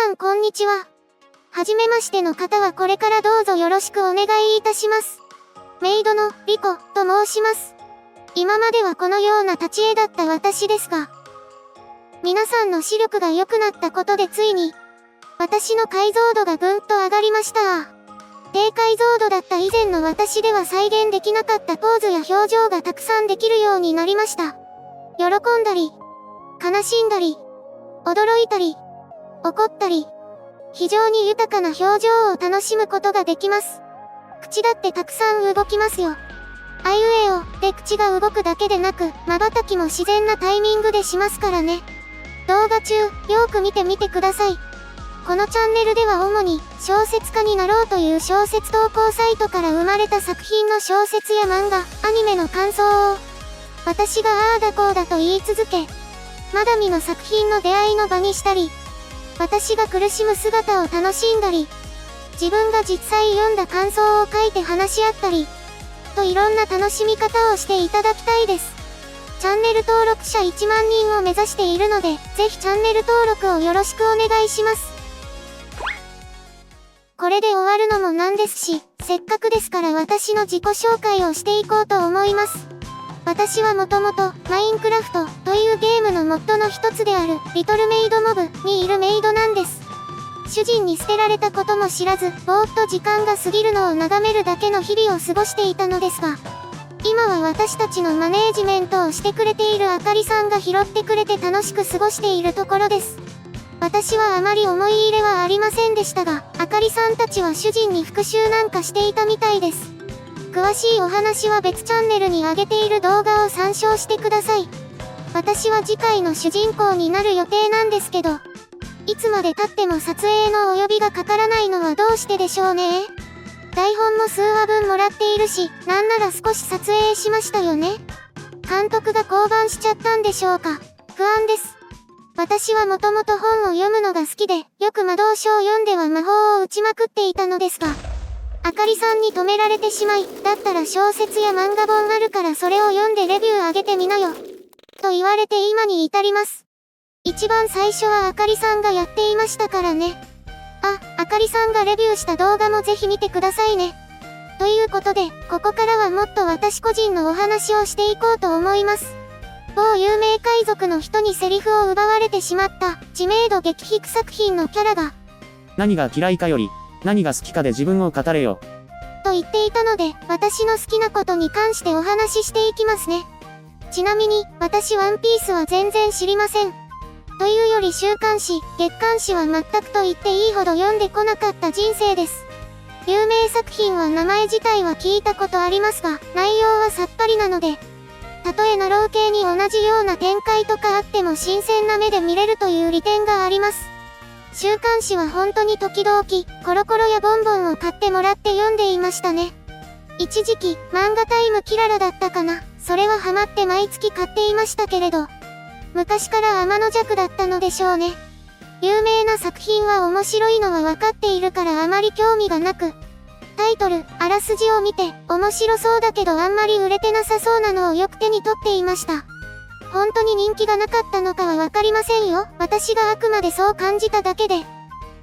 さんこんにちは。はじめましての方はこれからどうぞよろしくお願いいたします。メイドのリコと申します。今まではこのような立ち絵だった私ですが、皆さんの視力が良くなったことでついに、私の解像度がぐんと上がりました。低解像度だった以前の私では再現できなかったポーズや表情がたくさんできるようになりました。喜んだり、悲しんだり、驚いたり、怒ったり、非常に豊かな表情を楽しむことができます。口だってたくさん動きますよ。あいうえおで口が動くだけでなく、瞬きも自然なタイミングでしますからね。動画中、よーく見てみてください。このチャンネルでは主に、小説家になろうという小説投稿サイトから生まれた作品の小説や漫画、アニメの感想を、私がああだこうだと言い続け、まだ見ぬ作品の出会いの場にしたり、私が苦しむ姿を楽しんだり、自分が実際読んだ感想を書いて話し合ったり、といろんな楽しみ方をしていただきたいです。チャンネル登録者1万人を目指しているので、ぜひチャンネル登録をよろしくお願いします。これで終わるのもなんですし、せっかくですから私の自己紹介をしていこうと思います。私はもともと、マインクラフトというゲームのモッドの一つである、リトルメイドモブにいるメイドなんです。主人に捨てられたことも知らず、ぼーっと時間が過ぎるのを眺めるだけの日々を過ごしていたのですが、今は私たちのマネージメントをしてくれているあかりさんが拾ってくれて楽しく過ごしているところです。私はあまり思い入れはありませんでしたが、あかりさんたちは主人に復讐なんかしていたみたいです。詳しいお話は別チャンネルに上げている動画を参照してください。私は次回の主人公になる予定なんですけど、いつまで経っても撮影のお呼びがかからないのはどうしてでしょうね。台本も数話分もらっているし、なんなら少し撮影しましたよね。監督が降板しちゃったんでしょうか。不安です。私はもともと本を読むのが好きで、よく魔導書を読んでは魔法を打ちまくっていたのですが、あかりさんに止められてしまい、だったら小説や漫画本あるからそれを読んでレビュー上げてみなよ。と言われて今に至ります。一番最初はあかりさんがやっていましたからね。あかりさんがレビューした動画もぜひ見てくださいね。ということで、ここからはもっと私個人のお話をしていこうと思います。某有名海賊の人にセリフを奪われてしまった知名度激ヒック作品のキャラが、何が嫌いかより、何が好きかで自分を語れよ。と言っていたので、私の好きなことに関してお話ししていきますね。ちなみに、私ワンピースは全然知りません。というより週刊誌、月刊誌は全くと言っていいほど読んでこなかった人生です。有名作品は名前自体は聞いたことありますが、内容はさっぱりなので、たとえナロー系に同じような展開とかあっても新鮮な目で見れるという利点があります。週刊誌は本当に時々、コロコロやボンボンを買ってもらって読んでいましたね。一時期、漫画タイムキララだったかな。それはハマって毎月買っていましたけれど、昔から天の弱だったのでしょうね。有名な作品は面白いのは分かっているからあまり興味がなく、タイトル、あらすじを見て、面白そうだけどあんまり売れてなさそうなのをよく手に取っていました。本当に人気がなかったのかはわかりませんよ。私があくまでそう感じただけで。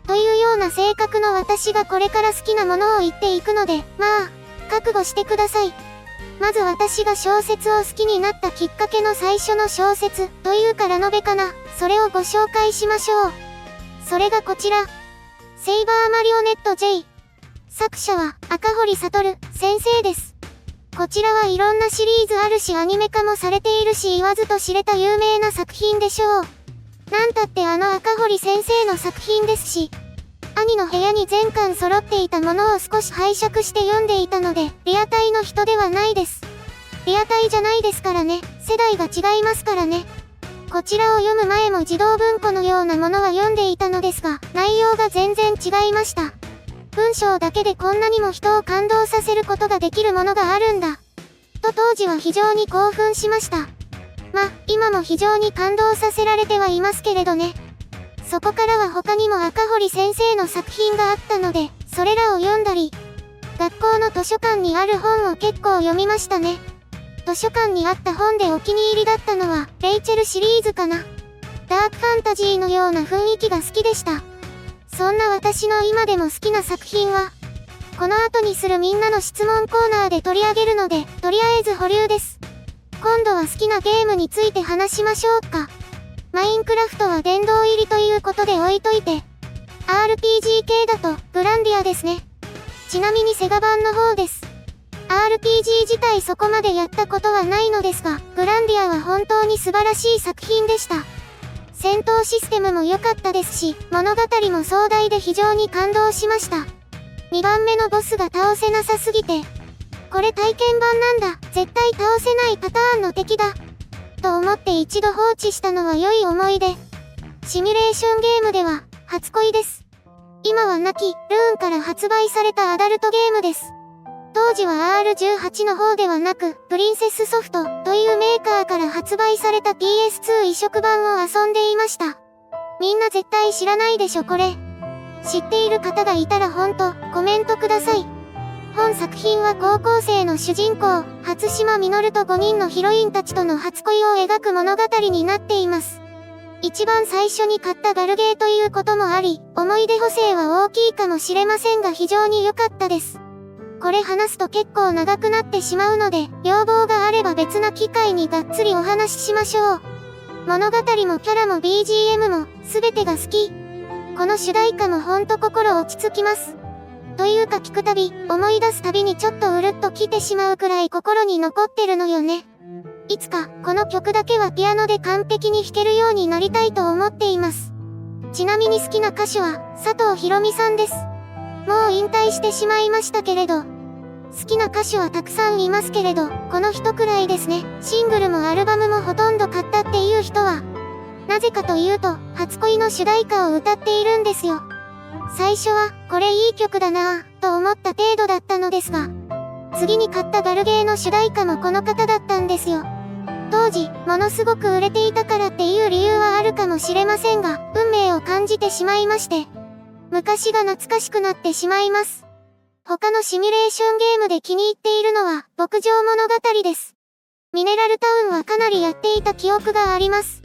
というような性格の私がこれから好きなものを言っていくので、まあ、覚悟してください。まず私が小説を好きになったきっかけの最初の小説というかラノベかな。それをご紹介しましょう。それがこちら。セイバーマリオネット J。作者は赤堀悟先生です。こちらはいろんなシリーズあるしアニメ化もされているし言わずと知れた有名な作品でしょう。なんたって赤堀先生の作品ですし、兄の部屋に全巻揃っていたものを少し拝借して読んでいたので、リアタイの人ではないです。リアタイじゃないですからね。世代が違いますからね。こちらを読む前も児童文庫のようなものは読んでいたのですが、内容が全然違いました。文章だけでこんなにも人を感動させることができるものがあるんだ。と当時は非常に興奮しました。今も非常に感動させられてはいますけれどね。そこからは他にも赤堀先生の作品があったので、それらを読んだり、学校の図書館にある本を結構読みましたね。図書館にあった本でお気に入りだったのは、レイチェルシリーズかな。ダークファンタジーのような雰囲気が好きでした。そんな私の今でも好きな作品は、この後にするみんなの質問コーナーで取り上げるので、とりあえず保留です。今度は好きなゲームについて話しましょうか。マインクラフトは殿堂入りということで置いといて、RPG 系だと、グランディアですね。ちなみにセガ版の方です。RPG 自体そこまでやったことはないのですが、グランディアは本当に素晴らしい作品でした。戦闘システムも良かったですし、物語も壮大で非常に感動しました。2番目のボスが倒せなさすぎて、これ体験版なんだ、絶対倒せないパターンの敵だ。と思って一度放置したのは良い思い出。シミュレーションゲームでは、初恋です。今は亡き、ルーンから発売されたアダルトゲームです。当時は R18 の方ではなく、プリンセスソフトというメーカーから発売された PS2 移植版を遊んでいました。みんな絶対知らないでしょこれ。知っている方がいたらほんと、コメントください。本作品は高校生の主人公、初島実と5人のヒロインたちとの初恋を描く物語になっています。一番最初に買ったガルゲーということもあり、思い出補正は大きいかもしれませんが非常に良かったです。これ話すと結構長くなってしまうので、要望があれば別な機会にがっつりお話ししましょう。物語もキャラも BGM も、すべてが好き。この主題歌もほんと心落ち着きます。というか聞くたび、思い出すたびにちょっとうるっと来てしまうくらい心に残ってるのよね。いつか、この曲だけはピアノで完璧に弾けるようになりたいと思っています。ちなみに好きな歌手は、佐藤ひろみさんです。もう引退してしまいましたけれど、好きな歌手はたくさんいますけれど、この人くらいですね。シングルもアルバムもほとんど買ったっていう人は、なぜかというと、初恋の主題歌を歌っているんですよ。最初は、これいい曲だなぁ、と思った程度だったのですが、次に買ったガルゲーの主題歌もこの方だったんですよ。当時、ものすごく売れていたからっていう理由はあるかもしれませんが、運命を感じてしまいまして、昔が懐かしくなってしまいます。他のシミュレーションゲームで気に入っているのは、牧場物語です。ミネラルタウンはかなりやっていた記憶があります。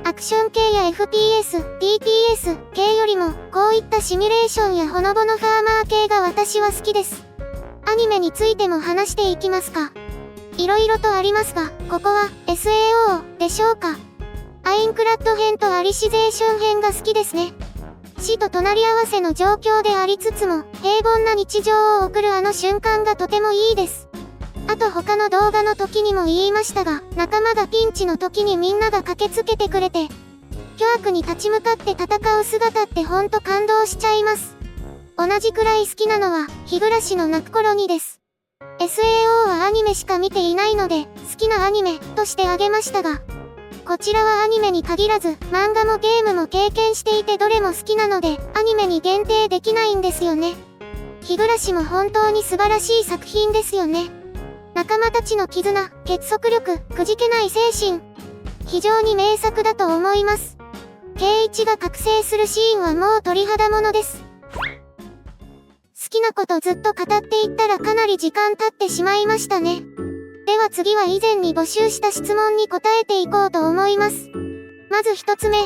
アクション系や FPS、TPS 系よりも、こういったシミュレーションやほのぼのファーマー系が私は好きです。アニメについても話していきますか。色々とありますが、ここは SAO でしょうか。アインクラッド編とアリシゼーション編が好きですね。死と隣り合わせの状況でありつつも、平凡な日常を送るあの瞬間がとてもいいです。あと他の動画の時にも言いましたが、仲間がピンチの時にみんなが駆けつけてくれて、巨悪に立ち向かって戦う姿ってほんと感動しちゃいます。同じくらい好きなのは、日暮らしの泣く頃にです。SAO はアニメしか見ていないので、好きなアニメとしてあげましたが、こちらはアニメに限らず、漫画もゲームも経験していてどれも好きなので、アニメに限定できないんですよね。日暮らしも本当に素晴らしい作品ですよね。仲間たちの絆、結束力、くじけない精神。非常に名作だと思います。圭一が覚醒するシーンはもう鳥肌ものです。好きなことずっと語っていったらかなり時間経ってしまいましたね。では次は以前に募集した質問に答えていこうと思います。まず一つ目。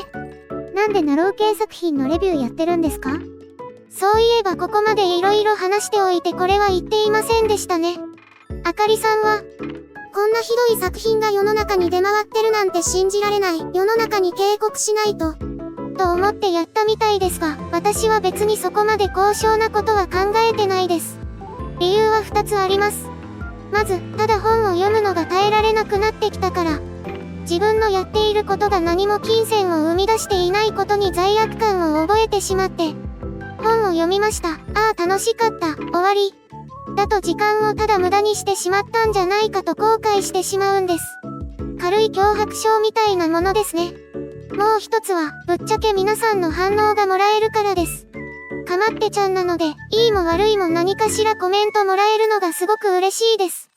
なんでナロー系作品のレビューやってるんですか？そういえばここまで色々話しておいてこれは言っていませんでしたね。あかりさんは、こんなひどい作品が世の中に出回ってるなんて信じられない。世の中に警告しないと。と思ってやったみたいですが、私は別にそこまで高尚なことは考えてないです。理由は2つあります。まず、ただ本を読むのが耐えられなくなってきたから。自分のやっていることが何も金銭を生み出していないことに罪悪感を覚えてしまって。本を読みました。ああ楽しかった。終わり。だと時間をただ無駄にしてしまったんじゃないかと後悔してしまうんです。軽い脅迫症みたいなものですね。もう一つは、ぶっちゃけ皆さんの反応がもらえるからです。かまってちゃんなので、いいも悪いも何かしらコメントもらえるのがすごく嬉しいです。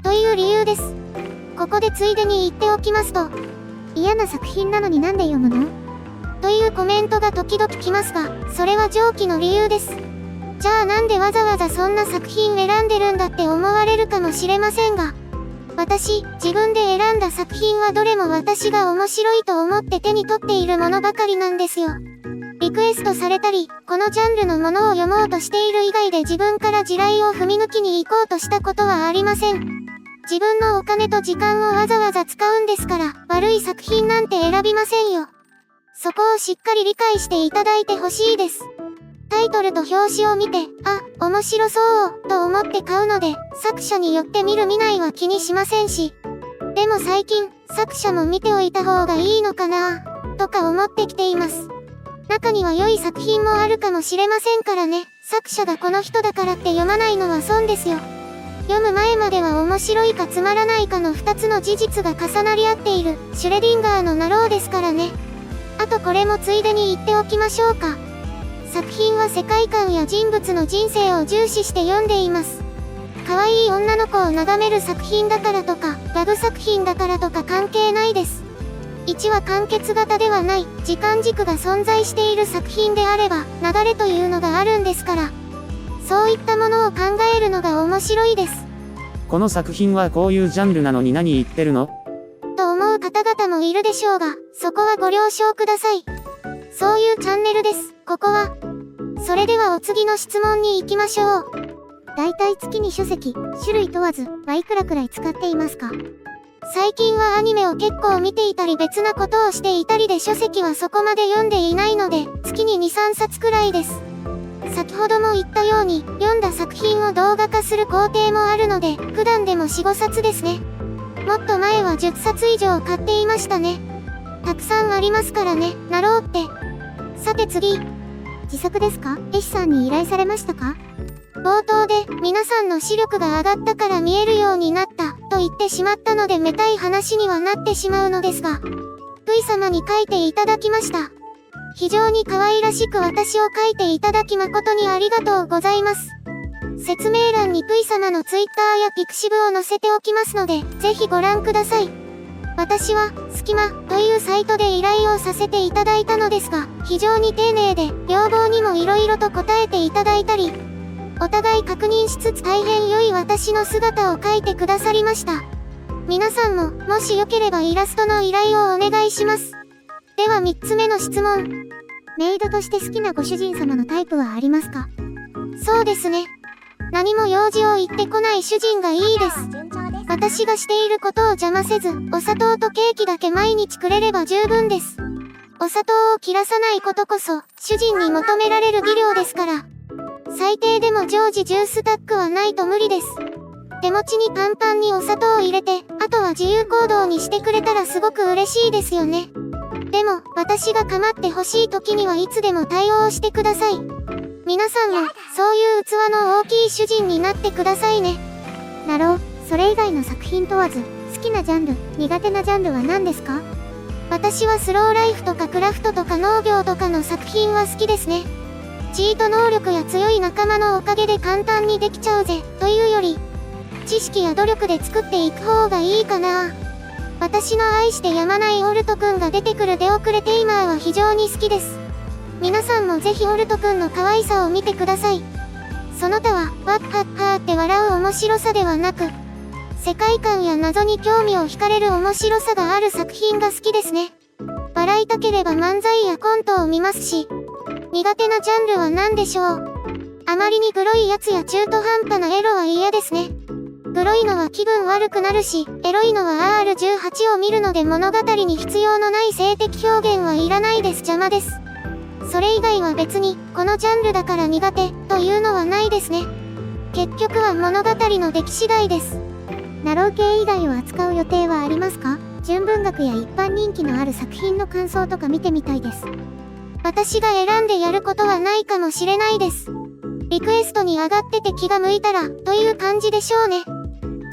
という理由です。ここでついでに言っておきますと、嫌な作品なのになんで読むの？というコメントが時々来ますが、それは上記の理由です。じゃあなんでわざわざそんな作品選んでるんだって思われるかもしれませんが、私、自分で選んだ作品はどれも私が面白いと思って手に取っているものばかりなんですよ。リクエストされたり、このジャンルのものを読もうとしている以外で自分から地雷を踏み抜きに行こうとしたことはありません。自分のお金と時間をわざわざ使うんですから、悪い作品なんて選びませんよ。そこをしっかり理解していただいてほしいです。タイトルと表紙を見て、あ、面白そうと思って買うので、作者によって見る見ないは気にしませんし。でも最近、作者も見ておいた方がいいのかなとか思ってきています。中には良い作品もあるかもしれませんからね。作者がこの人だからって読まないのは損ですよ。読む前までは面白いかつまらないかの2つの事実が重なり合っているシュレディンガーのナローですからね。あとこれもついでに言っておきましょうか。作品は世界観や人物の人生を重視して読んでいます。可愛い女の子を眺める作品だからとか、ラブ作品だからとか関係ないです。1話完結型ではない、時間軸が存在している作品であれば、流れというのがあるんですから。そういったものを考えるのが面白いです。この作品はこういうジャンルなのに何言ってるの？と思う方々もいるでしょうが、そこはご了承ください。そういうチャンネルです、ここは。それではお次の質問に行きましょう。だいたい月に書籍、種類問わず、はいくらくらい使っていますか？最近はアニメを結構見ていたり別なことをしていたりで書籍はそこまで読んでいないので、月に2、3冊くらいです。先ほども言ったように、読んだ作品を動画化する工程もあるので、普段でも4、5冊ですね。もっと前は10冊以上買っていましたね。たくさんありますからね、なろうって。さて次。自作ですか？絵師さんに依頼されましたか？冒頭で、皆さんの視力が上がったから見えるようになった、と言ってしまったのでめたい話にはなってしまうのですが、ぷい様に書いていただきました。非常に可愛らしく私を書いていただき誠にありがとうございます。説明欄にぷい様のツイッターやピクシブを載せておきますので、ぜひご覧ください。私は、スキマというサイトで依頼をさせていただいたのですが、非常に丁寧で、要望にも色々と答えていただいたり、お互い確認しつつ大変良い私の姿を描いてくださりました。皆さんも、もしよければイラストの依頼をお願いします。では3つ目の質問。メイドとして好きなご主人様のタイプはありますか？そうですね。何も用事を言ってこない主人がいいです。私がしていることを邪魔せず、お砂糖とケーキだけ毎日くれれば十分です。お砂糖を切らさないことこそ、主人に求められる技量ですから。最低でも常時ジュースタックはないと無理です。手持ちにパンパンにお砂糖を入れて、あとは自由行動にしてくれたらすごく嬉しいですよね。でも、私が構ってほしい時にはいつでも対応してください。皆さんも、そういう器の大きい主人になってくださいね。なろう、それ以外の作品問わず、好きなジャンル、苦手なジャンルは何ですか？私はスローライフとかクラフトとか農業とかの作品は好きですね。チート能力や強い仲間のおかげで簡単にできちゃうぜ、というより、知識や努力で作っていく方がいいかな。私の愛してやまないオルトくんが出てくる出遅れテイマーは非常に好きです。皆さんもぜひオルトくんの可愛さを見てください。その他は、ワッハッハーって笑う面白さではなく、世界観や謎に興味を惹かれる面白さがある作品が好きですね。笑いたければ漫才やコントを見ますし、苦手なジャンルは何でしょう。あまりにグロいやつや中途半端なエロは嫌ですね。グロいのは気分悪くなるし、エロいのは R18 を見るので物語に必要のない性的表現はいらないです。邪魔です。それ以外は別に、このジャンルだから苦手、というのはないですね。結局は物語の出来次第です。ナロー系以外を扱う予定はありますか？純文学や一般人気のある作品の感想とか見てみたいです。私が選んでやることはないかもしれないです。リクエストに上がってて気が向いたら、という感じでしょうね。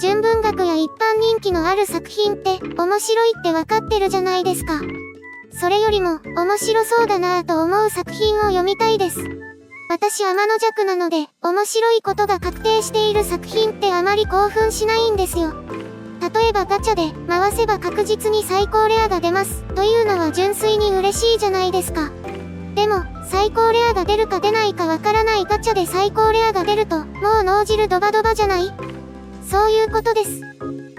純文学や一般人気のある作品って、面白いってわかってるじゃないですか。それよりも、面白そうだなぁと思う作品を読みたいです。私天の弱なので、面白いことが確定している作品ってあまり興奮しないんですよ。例えばガチャで、回せば確実に最高レアが出ます、というのは純粋に嬉しいじゃないですか。でも、最高レアが出るか出ないかわからないガチャで最高レアが出ると、もう脳汁ドバドバじゃない？そういうことです。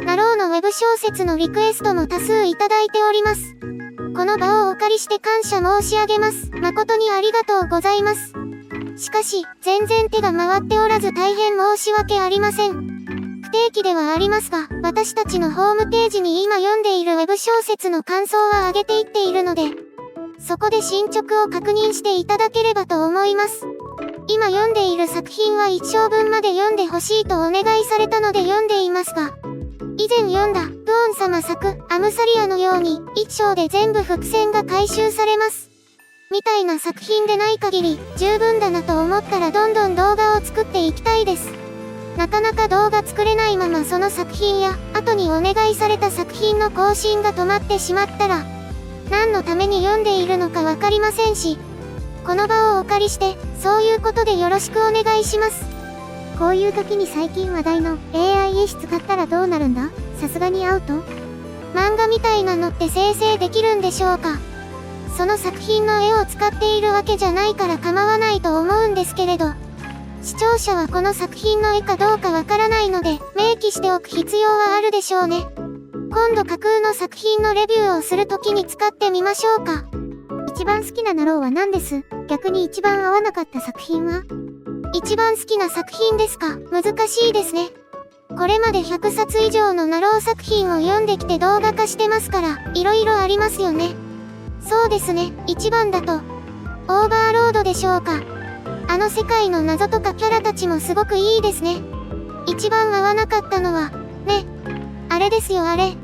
ナローのウェブ小説のリクエストも多数いただいております。この場をお借りして感謝申し上げます。誠にありがとうございます。しかし、全然手が回っておらず大変申し訳ありません。不定期ではありますが、私たちのホームページに今読んでいるウェブ小説の感想は上げていっているので、そこで進捗を確認していただければと思います。今読んでいる作品は1章分まで読んでほしいとお願いされたので読んでいますが、以前読んだ、プオン様作、アムサリアのように、1章で全部伏線が回収されます。みたいな作品でない限り、十分だなと思ったらどんどん動画を作っていきたいです。なかなか動画作れないままその作品や、後にお願いされた作品の更新が止まってしまったら、何のために読んでいるのかわかりませんし、この場をお借りして、そういうことでよろしくお願いします。こういう時に最近話題の AI 絵師使ったらどうなるんだ？さすがにアウト？漫画みたいなのって生成できるんでしょうか？その作品の絵を使っているわけじゃないから構わないと思うんですけれど、視聴者はこの作品の絵かどうかわからないので、明記しておく必要はあるでしょうね。今度架空の作品のレビューをするときに使ってみましょうか。一番好きなナローは何です？逆に一番合わなかった作品は？一番好きな作品ですか？難しいですね。これまで100冊以上のナロー作品を読んできて動画化してますから、色々ありますよね。そうですね、一番だと、オーバーロードでしょうか。あの世界の謎とかキャラたちもすごくいいですね。一番合わなかったのは、ね、あれですよあれ。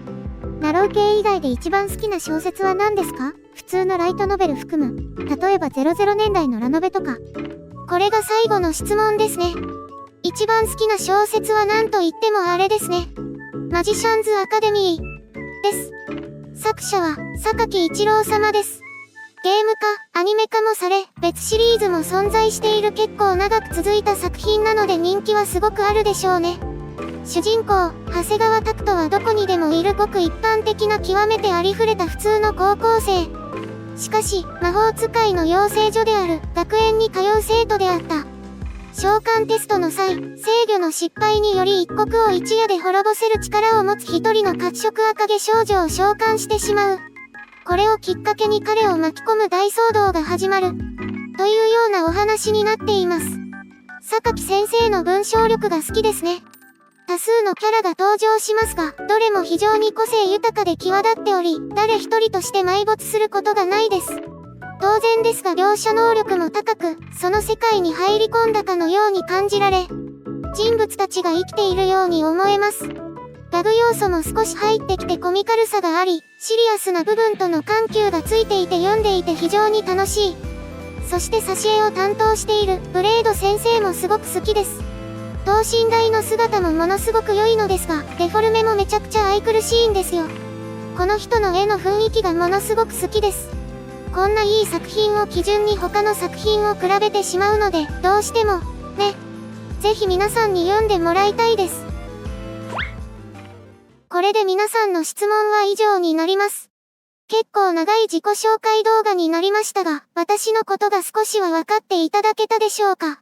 ナロー系以外で一番好きな小説は何ですか？普通のライトノベル含む、例えば00年代のラノベとか。これが最後の質問ですね。一番好きな小説は何と言ってもあれですね。マジシャンズアカデミーです。作者は榊一郎様です。ゲーム化、アニメ化もされ、別シリーズも存在している結構長く続いた作品なので人気はすごくあるでしょうね。主人公、長谷川拓人はどこにでもいるごく一般的な極めてありふれた普通の高校生。しかし、魔法使いの養成所である学園に通う生徒であった。召喚テストの際、制御の失敗により一国を一夜で滅ぼせる力を持つ一人の褐色赤毛少女を召喚してしまう。これをきっかけに彼を巻き込む大騒動が始まる。というようなお話になっています。榊先生の文章力が好きですね。多数のキャラが登場しますが、どれも非常に個性豊かで際立っており、誰一人として埋没することがないです。当然ですが描写能力も高く、その世界に入り込んだかのように感じられ、人物たちが生きているように思えます。ガグ要素も少し入ってきてコミカルさがあり、シリアスな部分との緩急がついていて読んでいて非常に楽しい。そして挿絵を担当しているブレード先生もすごく好きです。等身大の姿もものすごく良いのですが、デフォルメもめちゃくちゃ愛くるしいんですよ。この人の絵の雰囲気がものすごく好きです。こんないい作品を基準に他の作品を比べてしまうので、どうしても、ね。ぜひ皆さんに読んでもらいたいです。これで皆さんの質問は以上になります。結構長い自己紹介動画になりましたが、私のことが少しは分かっていただけたでしょうか？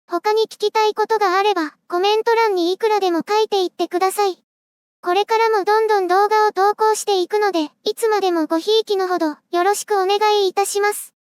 他に聞きたいことがあれば、コメント欄にいくらでも書いていってください。これからもどんどん動画を投稿していくので、いつまでもごひいきのほど、よろしくお願いいたします。